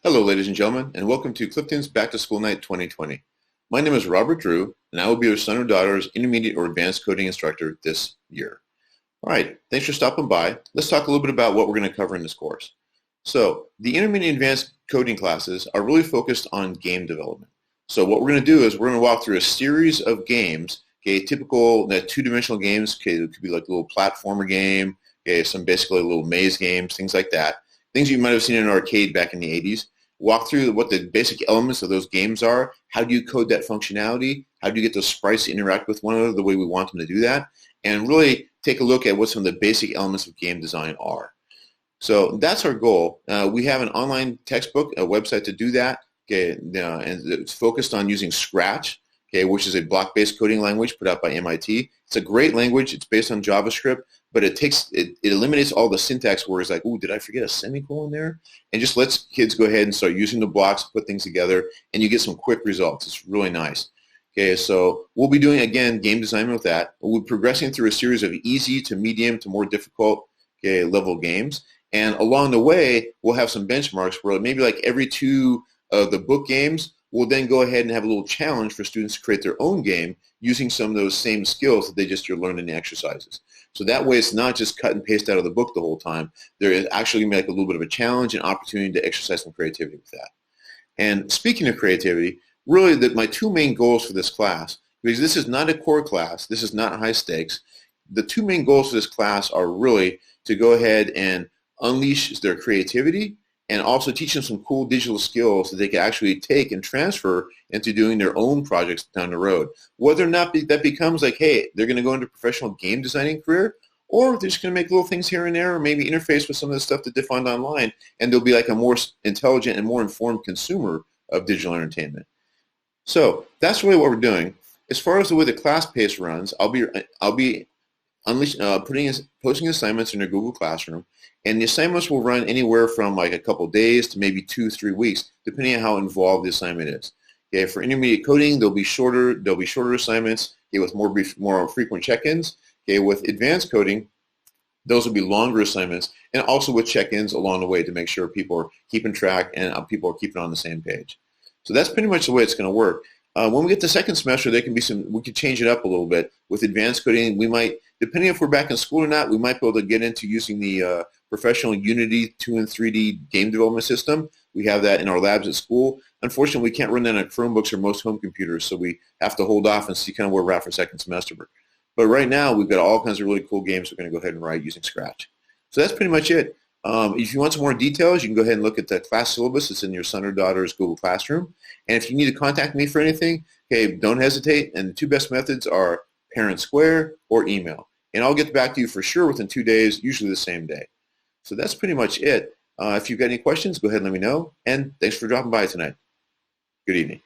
Hello, ladies and gentlemen, and welcome to Clifton's Back to School Night 2020. My name is Robert Drew, and I will be your son or daughter's intermediate or advanced coding instructor this year. All right, thanks for stopping by. Let's talk a little bit about what we're going to cover in this course. So, the intermediate and advanced coding classes are really focused on game development. So what we're going to do is we're going to walk through a series of games, typical two-dimensional games, it could be like a little platformer game, some basically little maze games, things like that. Things you might have seen in an arcade back in the 80s. Walk through what the basic elements of those games are. How do you code that functionality? How do you get those sprites to interact with one another the way we want them to do that? And really take a look at what some of the basic elements of game design are. So that's our goal. We have an online textbook, a website to do that, and it's focused on using Scratch, which is a block-based coding language put out by MIT. It's a great language. It's based on JavaScript, but it eliminates all the syntax words like, ooh, did I forget a semicolon there? And just lets kids go ahead and start using the blocks, put things together, and you get some quick results. It's really nice. So we'll be doing, again, game design with that. We'll be progressing through a series of easy to medium to more difficult level games. And along the way, we'll have some benchmarks where maybe like every two of the book games, we'll then go ahead and have a little challenge for students to create their own game using some of those same skills that they just learned in the exercises. So that way it's not just cut and paste out of the book the whole time. There is actually going to be like a little bit of a challenge and opportunity to exercise some creativity with that. And speaking of creativity, really my two main goals for this class, because this is not a core class, this is not high stakes, the two main goals for this class are really to go ahead and unleash their creativity and also teach them some cool digital skills that they can actually take and transfer into doing their own projects down the road. Whether or not that becomes like, hey, they're going to go into a professional game designing career, or they're just going to make little things here and there, or maybe interface with some of the stuff that they find online, and they'll be like a more intelligent and more informed consumer of digital entertainment. So that's really what we're doing. As far as the way the class pace runs, I'll be posting assignments in your Google Classroom, and the assignments will run anywhere from like a couple days to maybe 2-3 weeks, depending on how involved the assignment is. For intermediate coding, there'll be shorter assignments with more frequent check-ins. With advanced coding, those will be longer assignments, and also with check-ins along the way to make sure people are keeping track and people are keeping on the same page. So that's pretty much the way it's going to work. When we get to second semester, we could change it up a little bit. With advanced coding, we might, depending if we're back in school or not, we might be able to get into using the professional Unity 2 and 3D game development system. We have that in our labs at school. Unfortunately, we can't run that on Chromebooks or most home computers, so we have to hold off and see kind of where we're at for second semester. But right now, we've got all kinds of really cool games we're going to go ahead and write using Scratch. So that's pretty much it. If you want some more details, you can go ahead and look at the class syllabus. It's in your son or daughter's Google Classroom. And if you need to contact me for anything, don't hesitate. And the two best methods are Parent Square or email. And I'll get back to you for sure within 2 days, usually the same day. So that's pretty much it. If you've got any questions, go ahead and let me know. And thanks for dropping by tonight. Good evening.